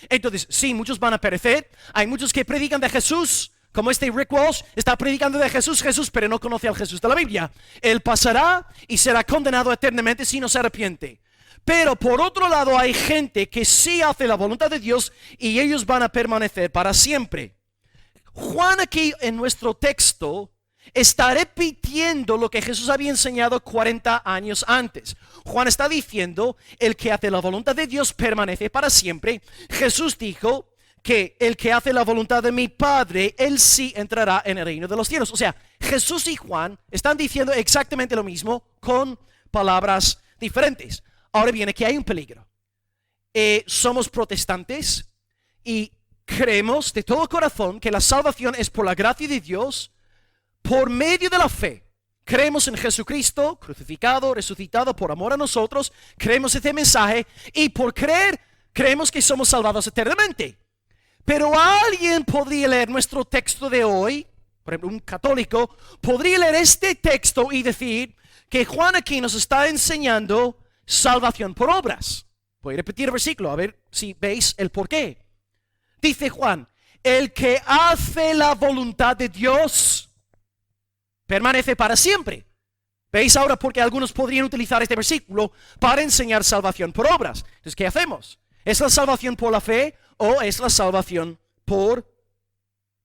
entonces sí, muchos van a perecer. Hay muchos que predican de Jesús, como este Rick Walsh está predicando de Jesús, pero no conoce al Jesús de la Biblia. Él pasará y será condenado eternamente si no se arrepiente. Pero por otro lado hay gente que sí hace la voluntad de Dios y ellos van a permanecer para siempre. Juan aquí en nuestro texto está repitiendo lo que Jesús había enseñado 40 años antes. Juan está diciendo, el que hace la voluntad de Dios permanece para siempre. Jesús dijo que el que hace la voluntad de mi Padre, él sí entrará en el reino de los cielos. O sea, Jesús y Juan están diciendo exactamente lo mismo con palabras diferentes. Ahora bien, aquí hay un peligro. Somos protestantes y creemos de todo corazón que la salvación es por la gracia de Dios, por medio de la fe. Creemos en Jesucristo, crucificado, resucitado por amor a nosotros. Creemos este mensaje y por creer, creemos que somos salvados eternamente. Pero alguien podría leer nuestro texto de hoy, por ejemplo, un católico, podría leer este texto y decir que Juan aquí nos está enseñando salvación por obras. Voy a repetir el versículo, a ver si veis el porqué. Dice Juan, el que hace la voluntad de Dios permanece para siempre. ¿Veis ahora por qué algunos podrían utilizar este versículo para enseñar salvación por obras? Entonces, ¿qué hacemos? ¿Es la salvación por la fe o es la salvación por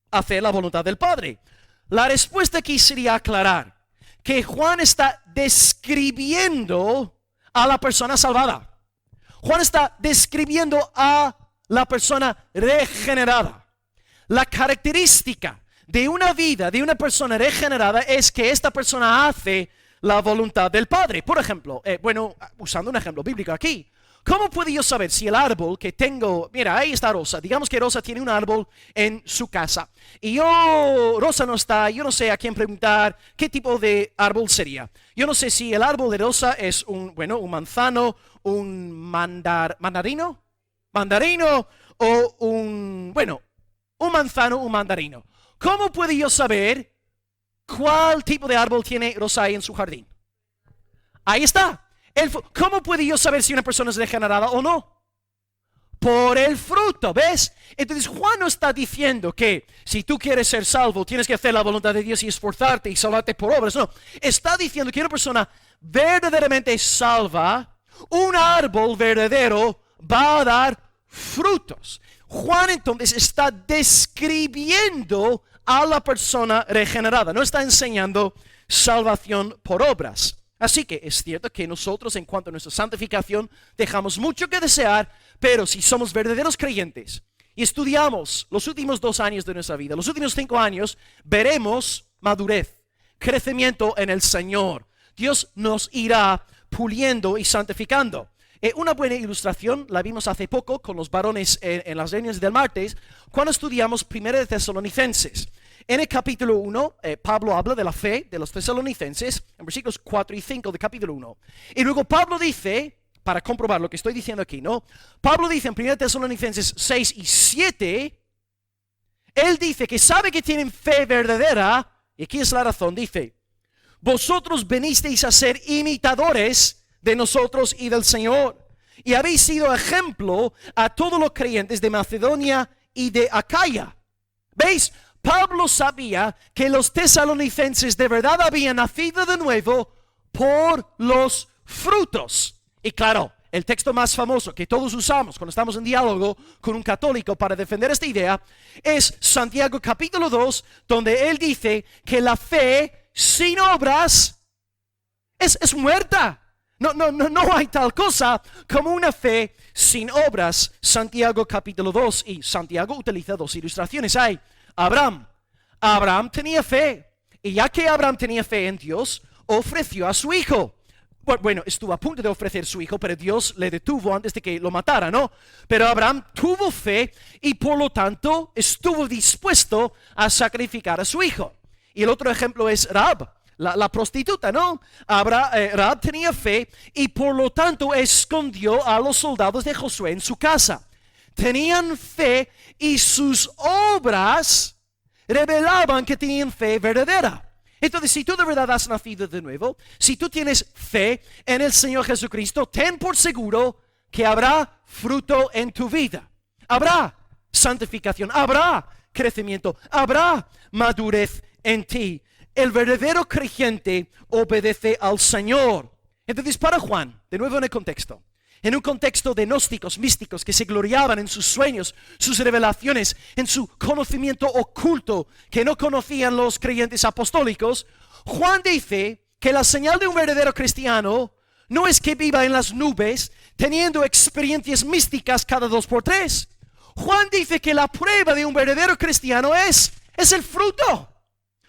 hacer la voluntad del Padre? La respuesta aquí sería aclarar que Juan está describiendo a la persona salvada. Juan está describiendo a la persona regenerada. La característica de una vida, de una persona regenerada, es que esta persona hace la voluntad del Padre. Por ejemplo, usando un ejemplo bíblico aquí, ¿cómo puedo yo saber si el árbol que tengo, mira, ahí está Rosa, digamos que Rosa tiene un árbol en su casa y Rosa no está, yo no sé a quién preguntar qué tipo de árbol sería. Yo no sé si el árbol de Rosa es un manzano, un mandarino o un manzano, un mandarino. ¿Cómo puedo yo saber cuál tipo de árbol tiene Rosa ahí en su jardín? Ahí está. ¿Cómo puedo yo saber si una persona es regenerada o no? Por el fruto, ¿ves? Entonces Juan no está diciendo que si tú quieres ser salvo tienes que hacer la voluntad de Dios y esforzarte y salvarte por obras. No, está diciendo que una persona verdaderamente salva, un árbol verdadero va a dar frutos. Juan entonces está describiendo a la persona regenerada, no está enseñando salvación por obras. Así que es cierto que nosotros en cuanto a nuestra santificación dejamos mucho que desear, pero si somos verdaderos creyentes y estudiamos los últimos 2 años de nuestra vida, los últimos 5 años, veremos madurez, crecimiento en el Señor. Dios nos irá puliendo y santificando. Una buena ilustración la vimos hace poco con los varones en las reuniones del martes, cuando estudiamos 1 de Tesalonicenses. En el capítulo 1, Pablo habla de la fe de los tesalonicenses, en versículos 4 y 5 del capítulo 1. Y luego Pablo dice, para comprobar lo que estoy diciendo aquí, ¿no? Pablo dice en 1 Tesalonicenses 6 y 7, él dice que sabe que tienen fe verdadera, y aquí es la razón, dice, vosotros venisteis a ser imitadores de nosotros y del Señor, y habéis sido ejemplo a todos los creyentes de Macedonia y de Acaya. ¿Veis? Pablo sabía que los tesalonicenses de verdad habían nacido de nuevo por los frutos. Y claro, el texto más famoso que todos usamos cuando estamos en diálogo con un católico para defender esta idea es Santiago capítulo 2, donde él dice que la fe sin obras es muerta. No hay tal cosa como una fe sin obras. Santiago capítulo 2, y Santiago utiliza dos ilustraciones. Hay Abraham tenía fe, y ya que Abraham tenía fe en Dios, ofreció a su hijo. Bueno, estuvo a punto de ofrecer su hijo, pero Dios le detuvo antes de que lo matara, ¿no? Pero Abraham tuvo fe y por lo tanto estuvo dispuesto a sacrificar a su hijo. Y el otro ejemplo es Rahab, la prostituta, ¿no? Rahab tenía fe y por lo tanto escondió a los soldados de Josué en su casa. Tenían fe y sus obras revelaban que tenían fe verdadera. Entonces, si tú de verdad has nacido de nuevo, si tú tienes fe en el Señor Jesucristo, ten por seguro que habrá fruto en tu vida. Habrá santificación, habrá crecimiento, habrá madurez en ti. El verdadero creyente obedece al Señor. Entonces, para Juan, de nuevo en el contexto, en un contexto de gnósticos, místicos que se gloriaban en sus sueños, sus revelaciones, en su conocimiento oculto que no conocían los creyentes apostólicos, Juan dice que la señal de un verdadero cristiano no es que viva en las nubes teniendo experiencias místicas cada 2 por 3. Juan dice que la prueba de un verdadero cristiano es el fruto.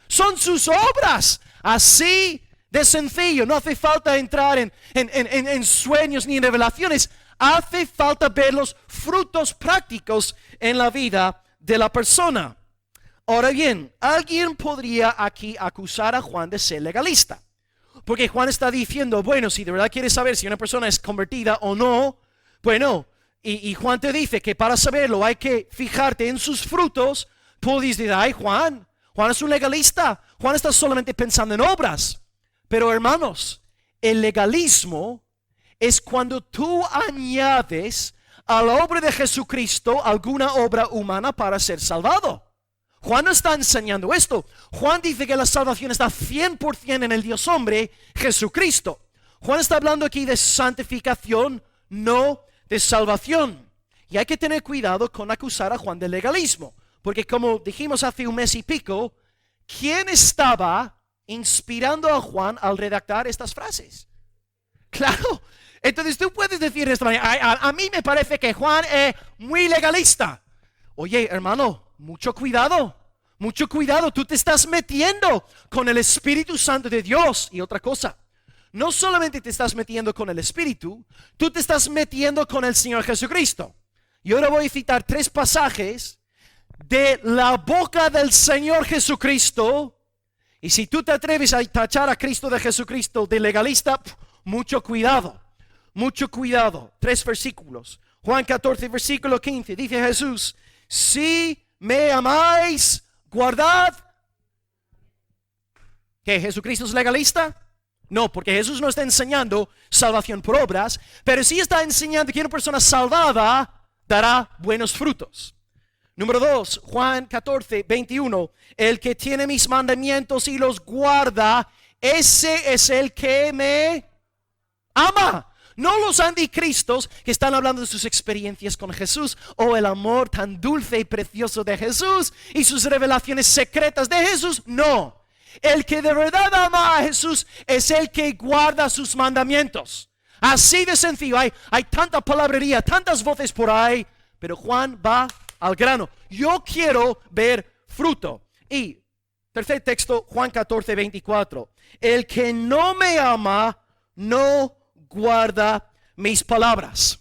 Son sus obras. Así de sencillo, no hace falta entrar en sueños ni en revelaciones. Hace falta ver los frutos prácticos en la vida de la persona. Ahora bien, alguien podría aquí acusar a Juan de ser legalista. Porque Juan está diciendo, bueno, si de verdad quieres saber si una persona es convertida o no, bueno, y Juan te dice que para saberlo hay que fijarte en sus frutos, puedes decir, ay, Juan es un legalista. Juan está solamente pensando en obras. Pero hermanos, el legalismo es cuando tú añades a la obra de Jesucristo alguna obra humana para ser salvado. Juan no está enseñando esto. Juan dice que la salvación está 100% en el Dios hombre, Jesucristo. Juan está hablando aquí de santificación, no de salvación. Y hay que tener cuidado con acusar a Juan de legalismo. Porque como dijimos hace un mes y pico, ¿quién estaba inspirando a Juan al redactar estas frases? Claro, entonces tú puedes decir esta mañana, a mí me parece que Juan es muy legalista. Oye, hermano, mucho cuidado, tú te estás metiendo con el Espíritu Santo de Dios. Y otra cosa, no solamente te estás metiendo con el Espíritu, tú te estás metiendo con el Señor Jesucristo. Y ahora voy a citar 3 pasajes de la boca del Señor Jesucristo. Y si tú te atreves a tachar a Cristo de Jesucristo de legalista, mucho cuidado. 3 versículos. Juan 14, versículo 15, dice Jesús, si me amáis, guardad. ¿Qué? ¿Jesucristo es legalista? No, porque Jesús no está enseñando salvación por obras, pero sí está enseñando que una persona salvada dará buenos frutos. Número 2, Juan 14, 21. El que tiene mis mandamientos y los guarda, ese es el que me ama. No los anticristos que están hablando de sus experiencias con Jesús o el amor tan dulce y precioso de Jesús y sus revelaciones secretas de Jesús. No, el que de verdad ama a Jesús es el que guarda sus mandamientos. Así de sencillo. Hay tanta palabrería, tantas voces por ahí, pero Juan va al grano. Yo quiero ver fruto. Y tercer texto, Juan 14, 24. El que no me ama no guarda mis palabras.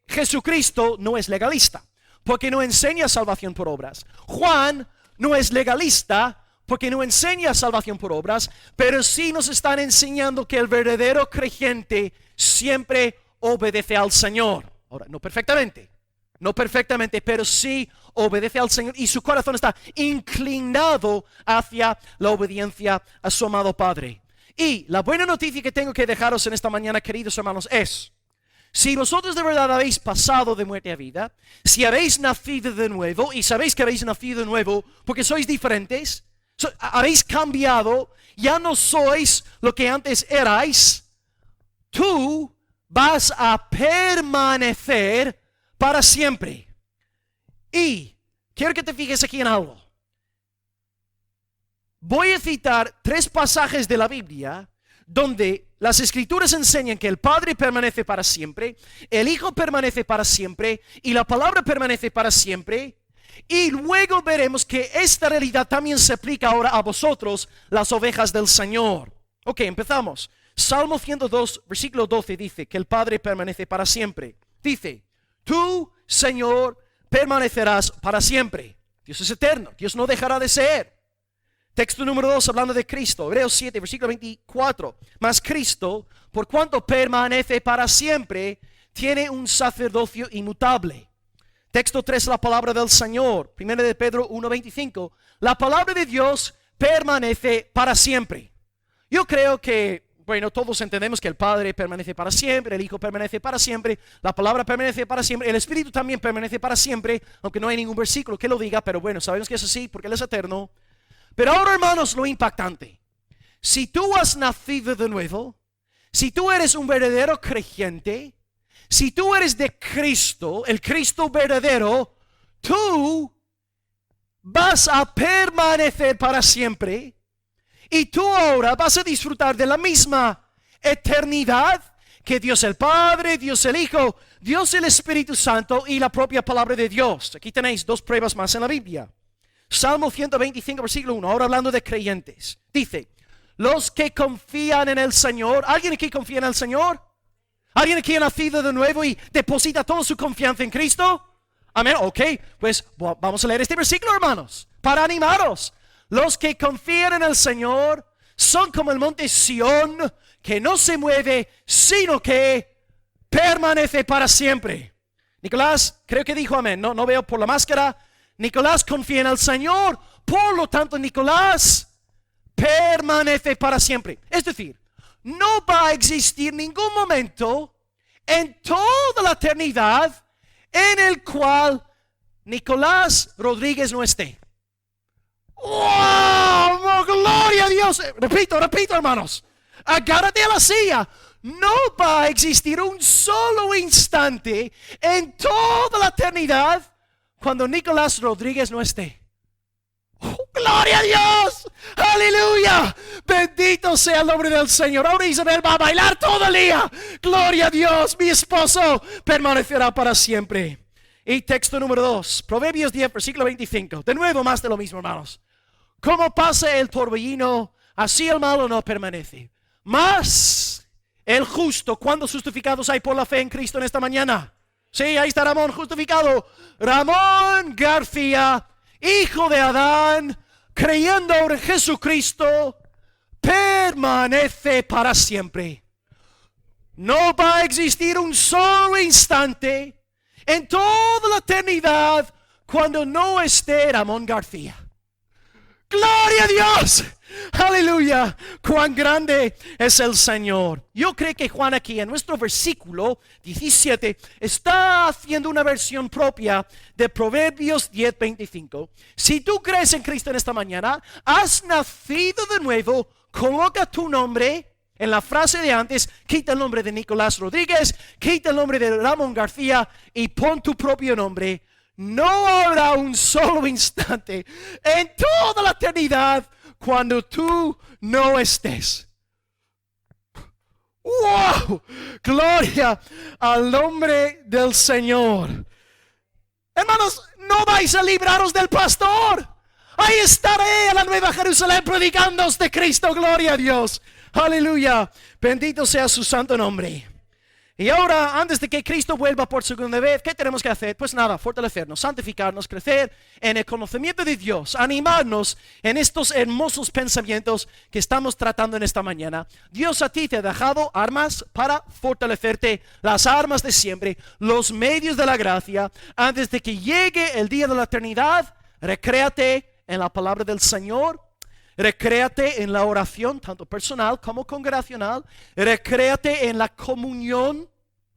Jesucristo no es legalista porque no enseña salvación por obras. Juan no es legalista porque no enseña salvación por obras, pero sí nos están enseñando que el verdadero creyente siempre obedece al Señor. Ahora, no perfectamente, pero sí obedece al Señor y su corazón está inclinado hacia la obediencia a su amado Padre. Y la buena noticia que tengo que dejaros en esta mañana, queridos hermanos, es Si vosotros de verdad habéis pasado de muerte a vida, si habéis nacido de nuevo, y sabéis que habéis nacido de nuevo porque sois diferentes, habéis cambiado, ya no sois lo que antes erais, tú vas a permanecer para siempre. Y quiero que te fijes aquí en algo. Voy a citar 3 pasajes de la Biblia donde las Escrituras enseñan que el Padre permanece para siempre, el Hijo permanece para siempre y la palabra permanece para siempre. Y luego veremos que esta realidad también se aplica ahora a vosotros, las ovejas del Señor. Ok, empezamos. Salmo 102, versículo 12 dice que el Padre permanece para siempre. Dice, tú, Señor, permanecerás para siempre. Dios es eterno, Dios no dejará de ser. Texto número 2, hablando de Cristo, Hebreos 7, versículo 24. Mas Cristo, por cuanto permanece para siempre, tiene un sacerdocio inmutable. Texto 3, la palabra del Señor, 1 de Pedro 1, 25. La palabra de Dios permanece para siempre. Yo creo que, bueno, todos entendemos que el Padre permanece para siempre, el Hijo permanece para siempre, la palabra permanece para siempre, el Espíritu también permanece para siempre, aunque no hay ningún versículo que lo diga, pero bueno, sabemos que es así porque Él es eterno. Pero ahora, hermanos, lo impactante. Si tú has nacido de nuevo, si tú eres un verdadero creyente, si tú eres de Cristo, el Cristo verdadero, tú vas a permanecer para siempre y tú ahora vas a disfrutar de la misma eternidad que Dios el Padre, Dios el Hijo, Dios el Espíritu Santo y la propia palabra de Dios. Aquí tenéis 2 pruebas más en la Biblia. Salmo 125, versículo 1, ahora hablando de creyentes. Dice, los que confían en el Señor. ¿Alguien aquí confía en el Señor? ¿Alguien aquí ha nacido de nuevo y deposita toda su confianza en Cristo? Amén. Ok, pues vamos a leer este versículo, hermanos, para animaros. Los que confían en el Señor son como el monte Sión, que no se mueve, sino que permanece para siempre. Nicolás, creo que dijo amén. No veo por la máscara. Nicolás confía en el Señor, por lo tanto Nicolás permanece para siempre. Es decir, no va a existir ningún momento en toda la eternidad en el cual Nicolás Rodríguez no esté. ¡Wow! ¡Gloria a Dios! Repito, hermanos. Agárrate a la silla. No va a existir un solo instante en toda la eternidad cuando Nicolás Rodríguez no esté. ¡Oh, gloria a Dios! ¡Aleluya! Bendito sea el nombre del Señor. Ahora Isabel va a bailar todo el día. ¡Gloria a Dios! Mi esposo permanecerá para siempre. Y texto número 2, Proverbios 10, versículo 25. De nuevo más de lo mismo, hermanos. Como pasa el torbellino, así el malo no permanece. Mas el justo, ¿cuántos justificados hay por la fe en Cristo en esta mañana? Sí, ahí está Ramón justificado. Ramón García, hijo de Adán, creyendo en Jesucristo, permanece para siempre. No va a existir un solo instante en toda la eternidad cuando no esté Ramón García. ¡Gloria a Dios! ¡Aleluya! ¡Cuán grande es el Señor! Yo creo que Juan aquí en nuestro versículo 17 está haciendo una versión propia de Proverbios 10:25. Si tú crees en Cristo en esta mañana, has nacido de nuevo, coloca tu nombre en la frase de antes, quita el nombre de Nicolás Rodríguez, quita el nombre de Ramón García y pon tu propio nombre. No habrá un solo instante en toda la eternidad cuando tú no estés. ¡Wow! Gloria al nombre del Señor. Hermanos, no vais a libraros del pastor. Ahí estaré a la Nueva Jerusalén predicándoos de Cristo. Gloria a Dios. Aleluya. Bendito sea su santo nombre. Y ahora, antes de que Cristo vuelva por segunda vez, ¿qué tenemos que hacer? Pues nada, fortalecernos, santificarnos, crecer en el conocimiento de Dios, animarnos en estos hermosos pensamientos que estamos tratando en esta mañana. Dios a ti te ha dejado armas para fortalecerte, las armas de siempre, los medios de la gracia. Antes de que llegue el día de la eternidad, recréate en la palabra del Señor. Recréate en la oración, tanto personal como congregacional. Recréate en la comunión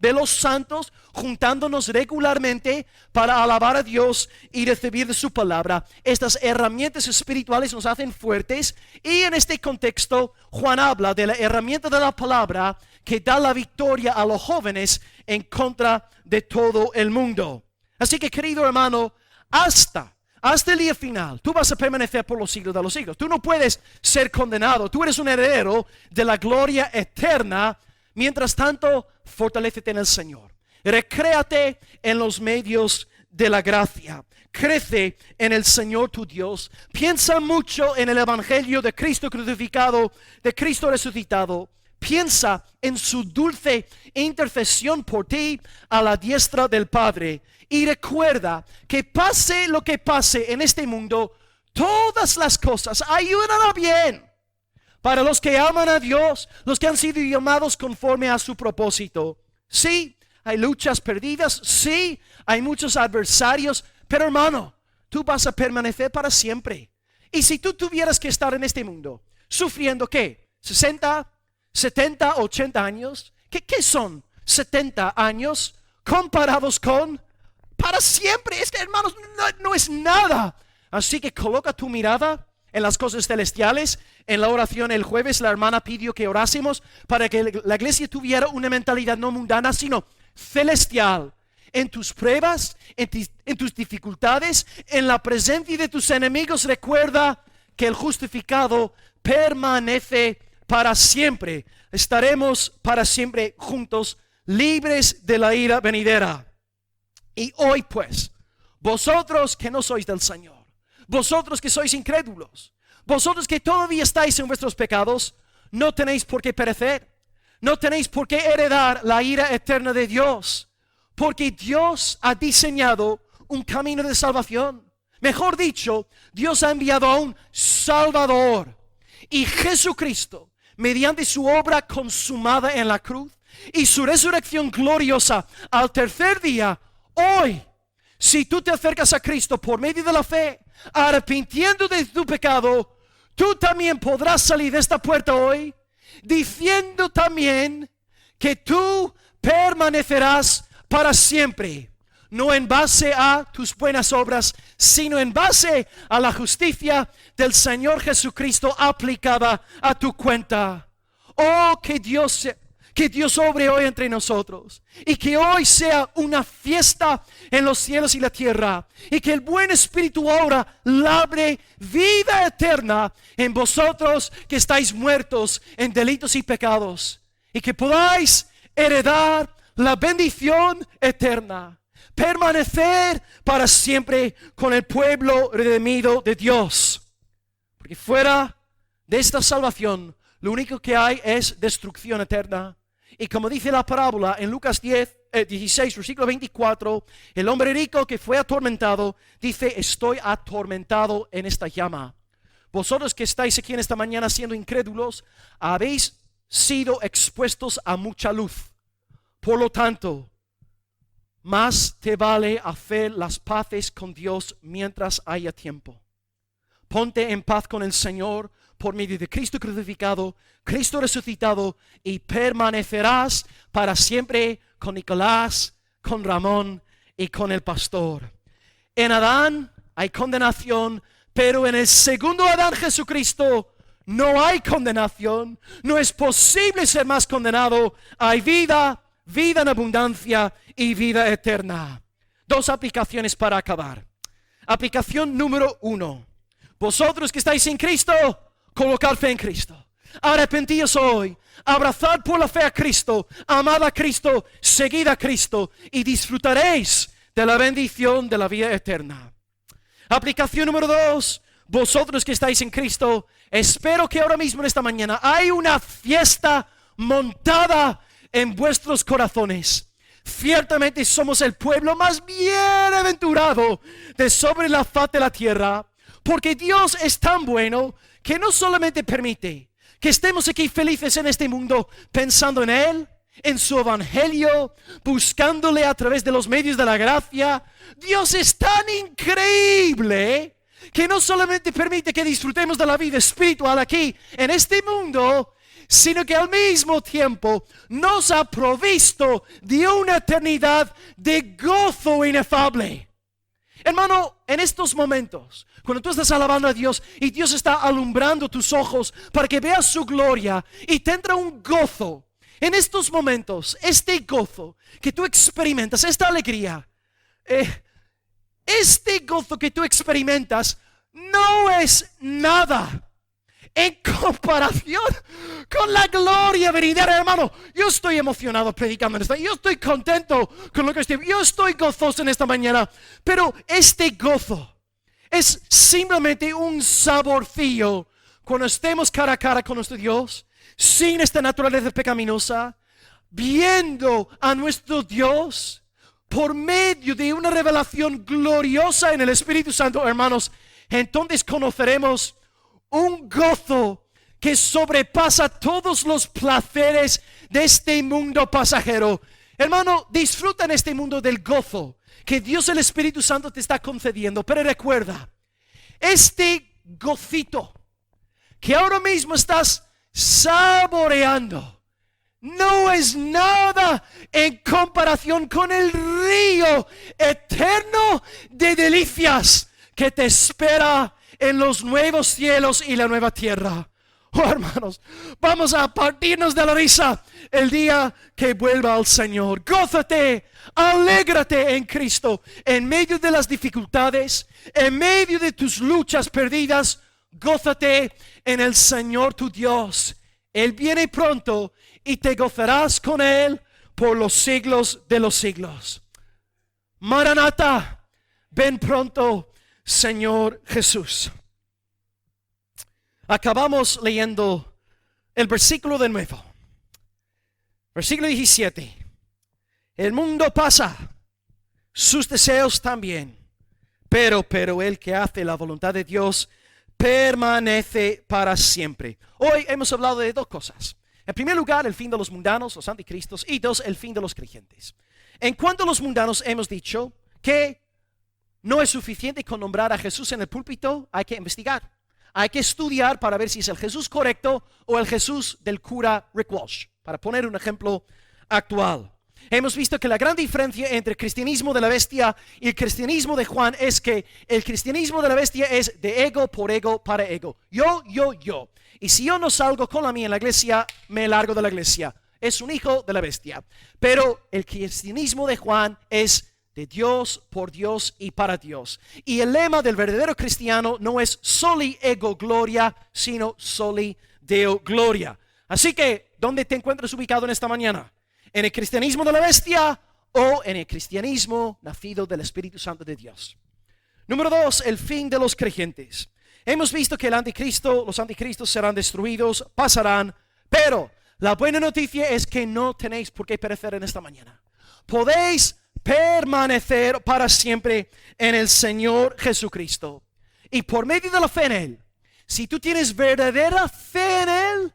de los santos, juntándonos regularmente para alabar a Dios y recibir de su palabra. Estas herramientas espirituales nos hacen fuertes, y en este contexto Juan habla de la herramienta de la palabra que da la victoria a los jóvenes en contra de todo el mundo. Así que, querido hermano, hasta el día final, tú vas a permanecer por los siglos de los siglos. Tú no puedes ser condenado. Tú eres un heredero de la gloria eterna. Mientras tanto, fortalécete en el Señor. Recréate en los medios de la gracia. Crece en el Señor tu Dios. Piensa mucho en el Evangelio de Cristo crucificado, de Cristo resucitado. Piensa en su dulce intercesión por ti a la diestra del Padre. Y recuerda que pase lo que pase en este mundo, todas las cosas ayudan a bien para los que aman a Dios, los que han sido llamados conforme a su propósito. Sí, hay luchas perdidas, sí, hay muchos adversarios, pero hermano, tú vas a permanecer para siempre. Y si tú tuvieras que estar en este mundo sufriendo, ¿qué? 60, 70, 80 años. ¿Qué son 70 años comparados con para siempre? Es que, hermanos, no es nada. Así que coloca tu mirada en las cosas celestiales. En la oración el jueves la hermana pidió que orásemos para que la iglesia tuviera una mentalidad no mundana, sino celestial. En tus pruebas, en tus dificultades, en la presencia de tus enemigos, recuerda que el justificado permanece para siempre. Estaremos para siempre juntos, libres de la ira venidera. Y hoy pues, vosotros que no sois del Señor, vosotros que sois incrédulos, vosotros que todavía estáis en vuestros pecados, no tenéis por qué perecer, no tenéis por qué heredar la ira eterna de Dios, porque Dios ha diseñado un camino de salvación. Mejor dicho, Dios ha enviado a un Salvador, y Jesucristo, mediante su obra consumada en la cruz y su resurrección gloriosa al tercer día, hoy, si tú te acercas a Cristo por medio de la fe, arrepintiéndote de tu pecado, tú también podrás salir de esta puerta hoy, diciendo también que tú permanecerás para siempre, no en base a tus buenas obras, sino en base a la justicia del Señor Jesucristo aplicada a tu cuenta. Oh, que Dios obre hoy entre nosotros, y que hoy sea una fiesta en los cielos y la tierra, y que el buen Espíritu ahora labre vida eterna en vosotros que estáis muertos en delitos y pecados, y que podáis heredar la bendición eterna, permanecer para siempre con el pueblo redimido de Dios. Porque fuera de esta salvación, lo único que hay es destrucción eterna. Y como dice la parábola en Lucas 16, versículo 24, el hombre rico que fue atormentado dice: estoy atormentado en esta llama. Vosotros que estáis aquí en esta mañana siendo incrédulos, habéis sido expuestos a mucha luz. Por lo tanto, más te vale hacer las paces con Dios mientras haya tiempo. Ponte en paz con el Señor por medio de Cristo crucificado, Cristo resucitado, y permanecerás para siempre con Nicolás, con Ramón y con el pastor. En Adán hay condenación, pero en el segundo Adán, Jesucristo, no hay condenación. No es posible ser más condenado. Hay vida en abundancia y vida eterna. Dos aplicaciones para acabar. Aplicación número 1. Vosotros que estáis en Cristo, colocad fe en Cristo. Arrepentíos hoy, abrazad por la fe a Cristo, amad a Cristo, seguid a Cristo, y disfrutaréis de la bendición de la vida eterna. Aplicación número 2. Vosotros que estáis en Cristo, espero que ahora mismo en esta mañana hay una fiesta montada en vuestros corazones. Ciertamente somos el pueblo más bienaventurado de sobre la faz de la tierra, porque Dios es tan bueno que no solamente permite que estemos aquí felices en este mundo pensando en Él, en su evangelio, buscándole a través de los medios de la gracia. Dios es tan increíble que no solamente permite que disfrutemos de la vida espiritual aquí en este mundo, sino que al mismo tiempo nos ha provisto de una eternidad de gozo inefable. Hermano, en estos momentos, cuando tú estás alabando a Dios y Dios está alumbrando tus ojos para que veas su gloria y tendrá un gozo, en estos momentos, este gozo que tú experimentas, esta alegría, este gozo que tú experimentas no es nada en comparación con la gloria venidera, hermano. Yo estoy emocionado predicando en esto. Yo estoy contento con lo que yo estoy gozoso en esta mañana. Pero este gozo es simplemente un saborcillo cuando estemos cara a cara con nuestro Dios, sin esta naturaleza pecaminosa, viendo a nuestro Dios por medio de una revelación gloriosa en el Espíritu Santo, hermanos. Entonces conoceremos un gozo que sobrepasa todos los placeres de este mundo pasajero. Hermano, disfruta en este mundo del gozo que Dios el Espíritu Santo te está concediendo. Pero recuerda, este gocito que ahora mismo estás saboreando no es nada en comparación con el río eterno de delicias que te espera en los nuevos cielos y la nueva tierra. Oh, hermanos, vamos a partirnos de la risa el día que vuelva al Señor. Gózate, alégrate en Cristo, en medio de las dificultades, en medio de tus luchas perdidas. Gózate en el Señor tu Dios. Él viene pronto y te gozarás con Él por los siglos de los siglos. Maranata, ven pronto, Señor Jesús. Acabamos leyendo el versículo de nuevo. Versículo 17. El mundo pasa, sus deseos también, pero el que hace la voluntad de Dios permanece para siempre. Hoy hemos hablado de dos cosas. En primer lugar, el fin de los mundanos, los anticristos, y dos, el fin de los creyentes. En cuanto a los mundanos, hemos dicho que no es suficiente con nombrar a Jesús en el púlpito, hay que investigar. Hay que estudiar para ver si es el Jesús correcto o el Jesús del cura Rick Walsh, para poner un ejemplo actual. Hemos visto que la gran diferencia entre el cristianismo de la bestia y el cristianismo de Juan es que el cristianismo de la bestia es de ego por ego para ego. Yo. Y si yo no salgo con la mía en la iglesia, me largo de la iglesia. Es un hijo de la bestia. Pero el cristianismo de Juan es de Dios, por Dios y para Dios. Y el lema del verdadero cristiano no es soli ego gloria, sino soli deo gloria. Así que, ¿dónde te encuentras ubicado en esta mañana? ¿En el cristianismo de la bestia o en el cristianismo nacido del Espíritu Santo de Dios? Número 2, el fin de los creyentes. Hemos visto que los anticristos serán destruidos, pasarán, pero la buena noticia es que no tenéis por qué perecer en esta mañana. Podéis permanecer para siempre en el Señor Jesucristo. Y por medio de la fe en Él, si tú tienes verdadera fe en Él,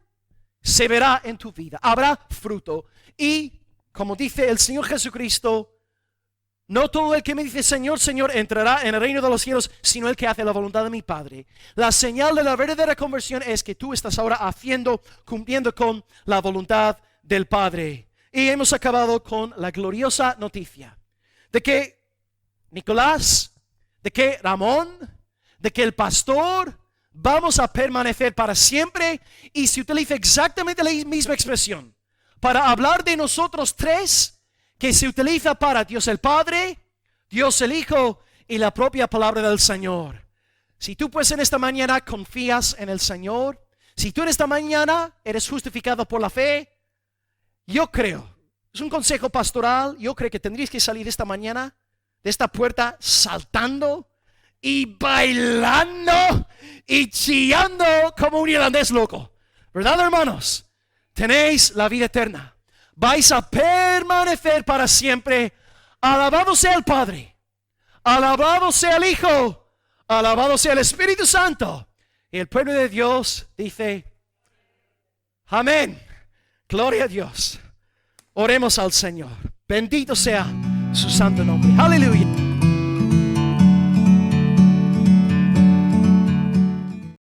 se verá en tu vida, habrá fruto. Y como dice el Señor Jesucristo, no todo el que me dice Señor, Señor entrará en el reino de los cielos, sino el que hace la voluntad de mi Padre. La señal de la verdadera conversión es que tú estás ahora cumpliendo con la voluntad del Padre. Y hemos acabado con la gloriosa noticia de que Nicolás, de que Ramón, de que el pastor vamos a permanecer para siempre. Y se utiliza exactamente la misma expresión para hablar de nosotros tres que se utiliza para Dios el Padre, Dios el Hijo y la propia palabra del Señor. Si tú pues en esta mañana confías en el Señor, si tú en esta mañana eres justificado por la fe, yo creo, es un consejo pastoral, yo creo que tendrías que salir esta mañana de esta puerta saltando y bailando y chillando como un irlandés loco. ¿Verdad, hermanos? Tenéis la vida eterna. Vais a permanecer para siempre. Alabado sea el Padre, alabado sea el Hijo, alabado sea el Espíritu Santo. Y el pueblo de Dios dice amén. Gloria a Dios. Oremos al Señor. Bendito sea su santo nombre. Aleluya.